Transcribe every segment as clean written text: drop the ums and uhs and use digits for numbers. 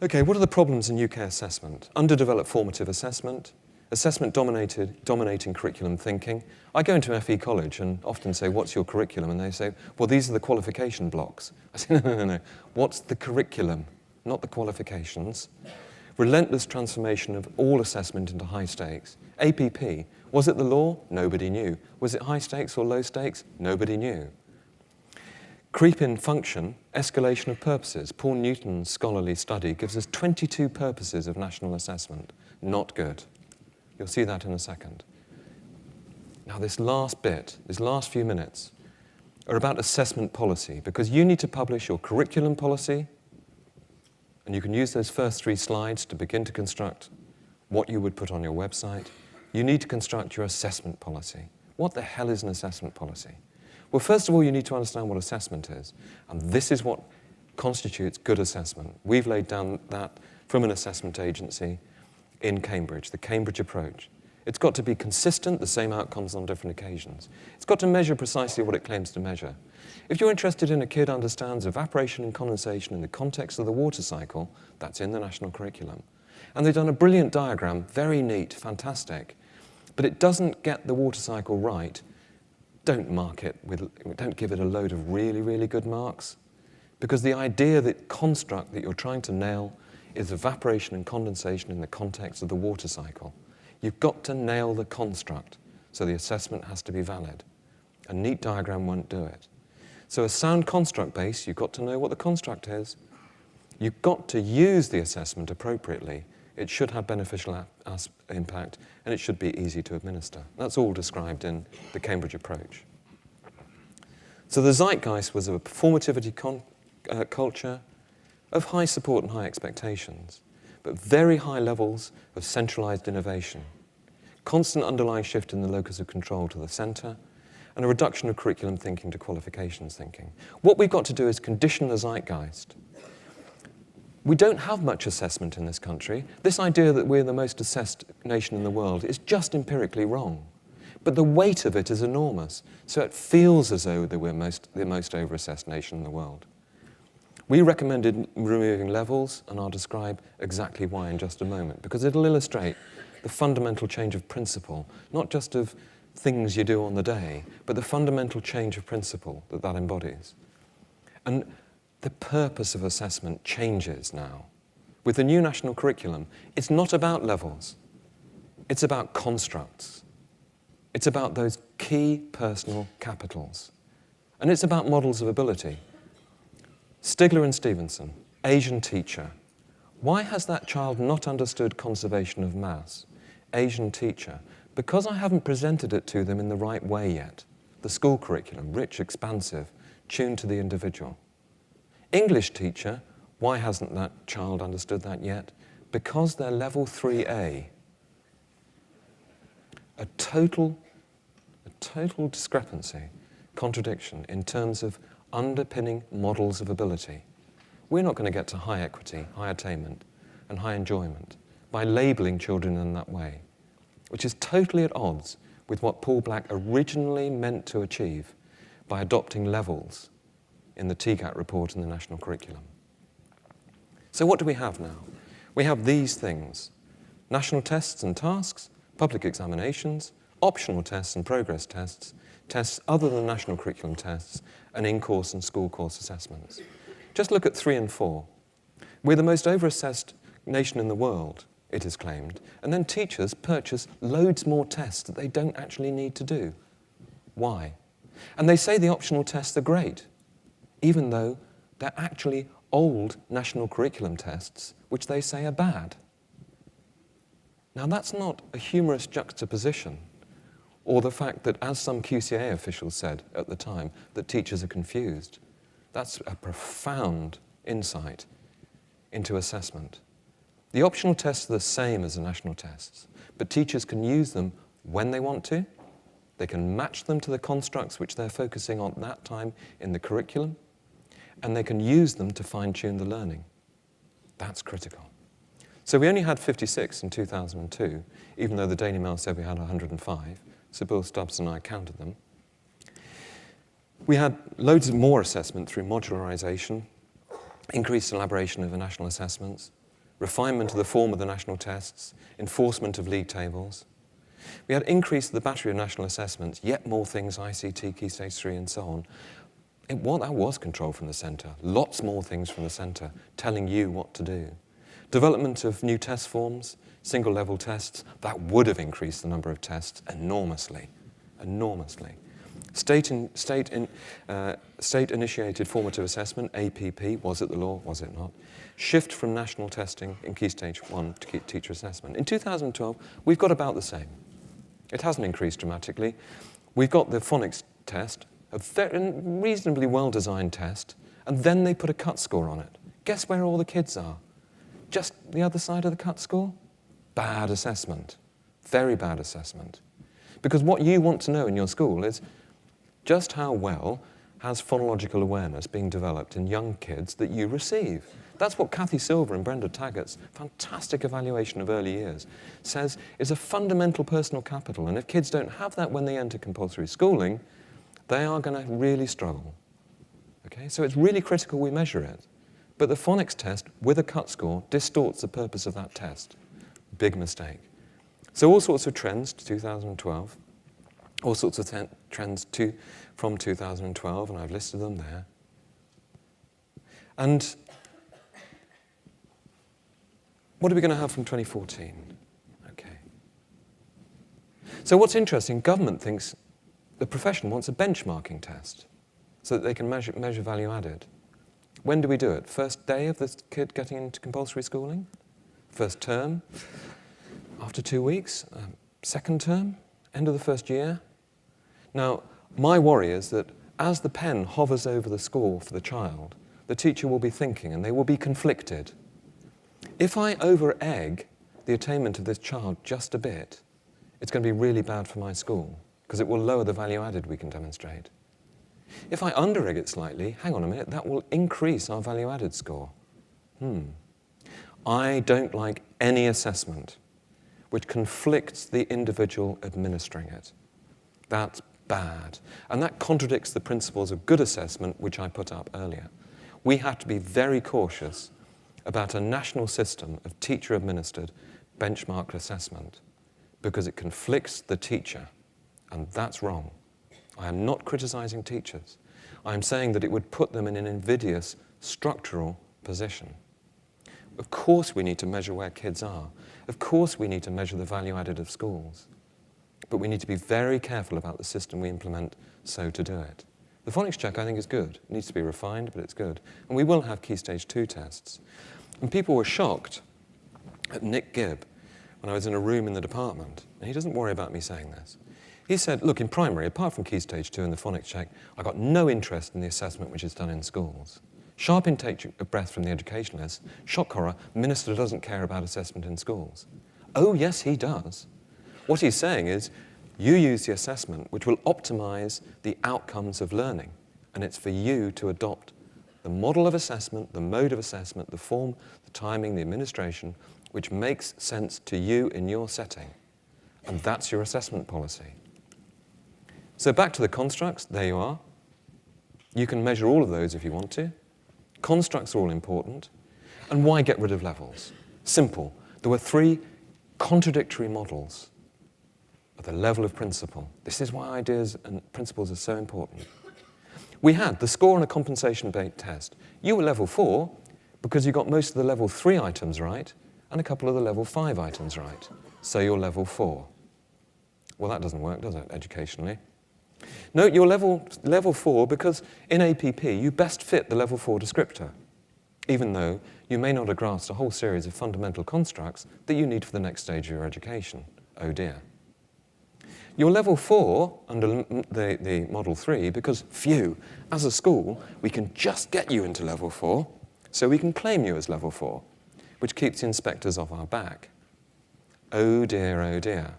Okay, what are the problems in UK assessment? Underdeveloped formative assessment, assessment dominating curriculum thinking. I go into FE college and often say, what's your curriculum? And they say, well, these are the qualification blocks. I say, no. What's the curriculum, not the qualifications? Relentless transformation of all assessment into high stakes. APP, was it the law? Nobody knew. Was it high stakes or low stakes? Nobody knew. Creep in function, escalation of purposes. Paul Newton's scholarly study gives us 22 purposes of national assessment. Not good. You'll see that in a second. Now this last bit, these last few minutes, are about assessment policy, because you need to publish your curriculum policy, and you can use those first 3 slides to begin to construct what you would put on your website. You need to construct your assessment policy. What the hell is an assessment policy? Well, first of all, you need to understand what assessment is, and this is what constitutes good assessment. We've laid down that from an assessment agency in Cambridge, the Cambridge approach. It's got to be consistent, the same outcomes on different occasions. It's got to measure precisely what it claims to measure. If you're interested in a kid understands evaporation and condensation in the context of the water cycle, that's in the national curriculum. And they've done a brilliant diagram, very neat, fantastic, but it doesn't get the water cycle right. Don't give it a load of really, really good marks, because the idea, that construct that you're trying to nail is evaporation and condensation in the context of the water cycle. You've got to nail the construct, so the assessment has to be valid. A neat diagram won't do it. So a sound construct base, you've got to know what the construct is. You've got to use the assessment appropriately. It should have beneficial impact, and it should be easy to administer. That's all described in the Cambridge approach. So the zeitgeist was of a performativity culture, of high support and high expectations, but very high levels of centralized innovation, constant underlying shift in the locus of control to the center, and a reduction of curriculum thinking to qualifications thinking. What we've got to do is condition the zeitgeist. We don't have much assessment in this country. This idea that we're the most assessed nation in the world is just empirically wrong. But the weight of it is enormous, so it feels as though we're the most over-assessed nation in the world. We recommended removing levels, and I'll describe exactly why in just a moment, because it'll illustrate the fundamental change of principle, not just of things you do on the day, but the fundamental change of principle that that embodies. And the purpose of assessment changes now. With the new national curriculum, it's not about levels. It's about constructs. It's about those key personal capitals. And it's about models of ability. Stigler and Stevenson, Asian teacher. Why has that child not understood conservation of mass? Asian teacher. Because I haven't presented it to them in the right way yet. The school curriculum, rich, expansive, tuned to the individual. English teacher, why hasn't that child understood that yet? Because they're level 3A. A total discrepancy, contradiction in terms of underpinning models of ability. We're not going to get to high equity, high attainment, and high enjoyment by labeling children in that way, which is totally at odds with what Paul Black originally meant to achieve by adopting levels in the TCAT report and the national curriculum. So what do we have now? We have these things: national tests and tasks, public examinations, optional tests and progress tests, tests other than national curriculum tests, and in-course and school course assessments. Just look at 3 and 4. We're the most over-assessed nation in the world, it is claimed, and then teachers purchase loads more tests that they don't actually need to do. Why? And they say the optional tests are great, even though they're actually old national curriculum tests, which they say are bad. Now that's not a humorous juxtaposition, or the fact that, as some QCA officials said at the time, that teachers are confused. That's a profound insight into assessment. The optional tests are the same as the national tests, but teachers can use them when they want to. They can match them to the constructs which they're focusing on at that time in the curriculum, and they can use them to fine-tune the learning. That's critical. So we only had 56 in 2002, even though the Daily Mail said we had 105. So Bill Stubbs and I counted them. We had loads more assessment through modularization, increased elaboration of the national assessments, refinement of the form of the national tests, enforcement of league tables. We had increase of the battery of national assessments, yet more things, ICT, Key Stage 3 and so on. That was control from the centre. Lots more things from the centre telling you what to do. Development of new test forms, single level tests, that would have increased the number of tests enormously, enormously. State-initiated formative assessment, APP, was it the law, was it not? Shift from national testing in Key Stage 1 to teacher assessment. In 2012, we've got about the same. It hasn't increased dramatically. We've got the phonics test, a very reasonably well-designed test, and then they put a cut score on it. Guess where all the kids are? Just the other side of the cut score? Bad assessment. Very bad assessment. Because what you want to know in your school is just how well has phonological awareness being developed in young kids that you receive. That's what Kathy Silver and Brenda Taggart's fantastic evaluation of early years says is a fundamental personal capital. And if kids don't have that when they enter compulsory schooling, they are going to really struggle. Okay? So it's really critical we measure it. But the phonics test with a cut score distorts the purpose of that test. Big mistake. So all sorts of trends to 2012, all sorts of trends from 2012, and I've listed them there. And what are we going to have from 2014? Okay. So what's interesting, government thinks the profession wants a benchmarking test so that they can measure value added. When do we do it? First day of the kid getting into compulsory schooling? First term? After 2 weeks? Second term? End of the first year? Now, my worry is that as the pen hovers over the score for the child, the teacher will be thinking and they will be conflicted. If I over-egg the attainment of this child just a bit, it's going to be really bad for my school because it will lower the value added we can demonstrate. If I under-egg it slightly, hang on a minute, that will increase our value added score. I don't like any assessment which conflicts the individual administering it. That's bad. And that contradicts the principles of good assessment which I put up earlier. We have to be very cautious about a national system of teacher-administered benchmarked assessment because it conflicts the teacher, and that's wrong. I am not criticizing teachers. I am saying that it would put them in an invidious structural position. Of course we need to measure where kids are. Of course we need to measure the value added of schools. But we need to be very careful about the system we implement so to do it. The phonics check, I think, is good. It needs to be refined, but it's good. And we will have Key Stage 2 tests. And people were shocked at Nick Gibb when I was in a room in the department. And he doesn't worry about me saying this. He said, look, in primary, apart from Key Stage 2 and the phonics check, I got no interest in the assessment which is done in schools. Sharp intake of breath from the educationalist, shock horror, minister doesn't care about assessment in schools. Oh, yes, he does. What he's saying is, you use the assessment which will optimize the outcomes of learning, and it's for you to adopt the model of assessment, the mode of assessment, the form, the timing, the administration, which makes sense to you in your setting. And that's your assessment policy. So back to the constructs, there you are. You can measure all of those if you want to. Constructs are all important. And why get rid of levels? Simple. There were 3 contradictory models at the level of principle. This is why ideas and principles are so important. We had the score on a compensation-based test. You were level 4 because you got most of the level 3 items right and a couple of the level 5 items right. So you're level 4. Well, that doesn't work, does it, educationally? No, you're level 4 because in APP you best fit the level 4 descriptor, even though you may not have grasped a whole series of fundamental constructs that you need for the next stage of your education. Oh dear. You're level 4 under the Model 3 because, phew, as a school, we can just get you into level 4, so we can claim you as level 4, which keeps the inspectors off our back. Oh dear, oh dear.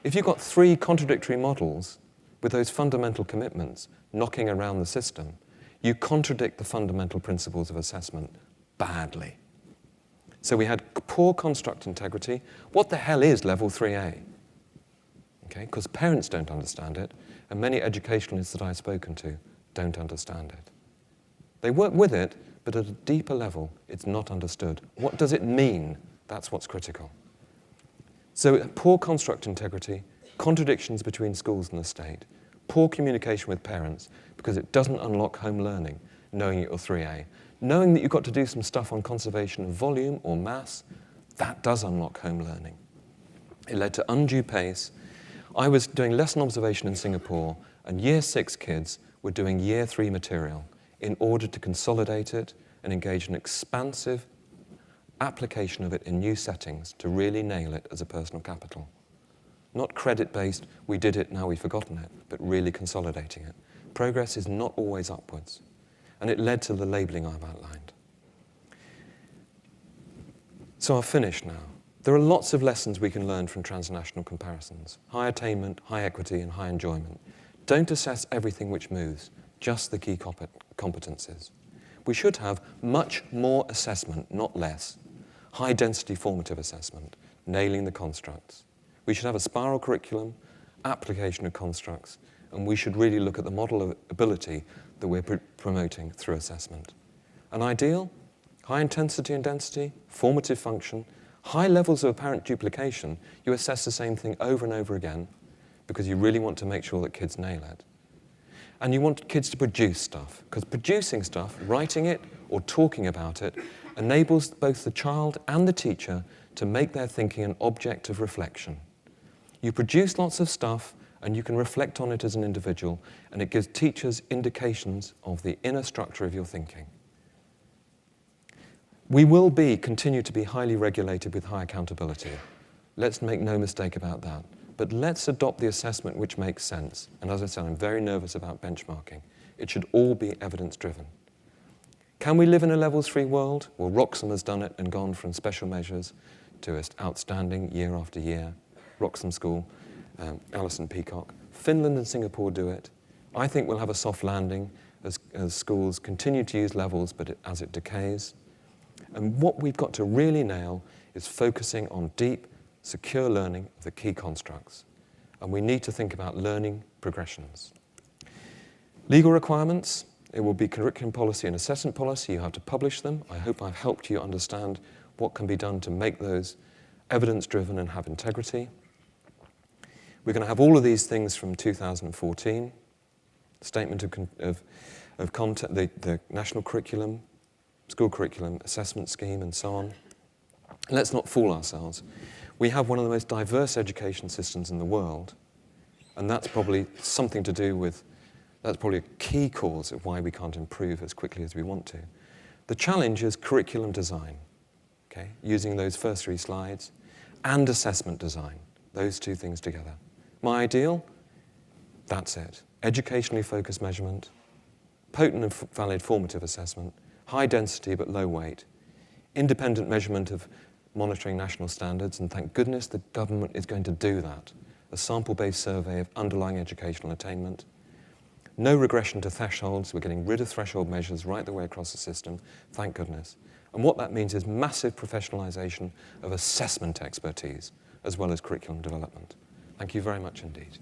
If you've got 3 contradictory models with those fundamental commitments knocking around the system, you contradict the fundamental principles of assessment badly. So we had poor construct integrity. What the hell is level 3A? Okay, because parents don't understand it, and many educationalists that I've spoken to don't understand it. They work with it, but at a deeper level, it's not understood. What does it mean? That's what's critical. So poor construct integrity, contradictions between schools and the state, poor communication with parents because it doesn't unlock home learning, knowing you're 3A. Knowing that you've got to do some stuff on conservation of volume or mass, that does unlock home learning. It led to undue pace. I was doing lesson observation in Singapore, and Year 6 kids were doing Year 3 material in order to consolidate it and engage in expansive application of it in new settings to really nail it as a personal capital. Not credit-based, we did it, now we've forgotten it, but really consolidating it. Progress is not always upwards. And it led to the labelling I've outlined. So I'll finish now. There are lots of lessons we can learn from transnational comparisons. High attainment, high equity, and high enjoyment. Don't assess everything which moves, just the key competencies. We should have much more assessment, not less. High-density formative assessment, nailing the constructs. We should have a spiral curriculum, application of constructs, and we should really look at the model of ability that we're promoting through assessment. An ideal? High intensity and density, formative function, high levels of apparent duplication. You assess the same thing over and over again because you really want to make sure that kids nail it. And you want kids to produce stuff, because producing stuff, writing it or talking about it, enables both the child and the teacher to make their thinking an object of reflection. You produce lots of stuff, and you can reflect on it as an individual, and it gives teachers indications of the inner structure of your thinking. We will continue to be highly regulated with high accountability. Let's make no mistake about that. But let's adopt the assessment which makes sense. And as I said, I'm very nervous about benchmarking. It should all be evidence-driven. Can we live in a levels-free world? Well, Wroxham has done it and gone from special measures to outstanding year after year. Wroxham School, Alison Peacock. Finland and Singapore do it. I think we'll have a soft landing as schools continue to use levels, but as it decays. And what we've got to really nail is focusing on deep, secure learning of the key constructs. And we need to think about learning progressions. Legal requirements, it will be curriculum policy and assessment policy. You have to publish them. I hope I've helped you understand what can be done to make those evidence-driven and have integrity. We're going to have all of these things from 2014. Statement of content, the national curriculum, school curriculum, assessment scheme, and so on. Let's not fool ourselves. We have one of the most diverse education systems in the world, and that's probably something to do with, that's probably a key cause of why we can't improve as quickly as we want to. The challenge is curriculum design, okay? Using those first 3 slides, and assessment design, those 2 things together. My ideal? That's it. Educationally focused measurement, potent and valid formative assessment, high density but low weight, independent measurement of monitoring national standards, and thank goodness the government is going to do that. A sample-based survey of underlying educational attainment. No regression to thresholds. We're getting rid of threshold measures right the way across the system, thank goodness. And what that means is massive professionalisation of assessment expertise, as well as curriculum development. Thank you very much indeed.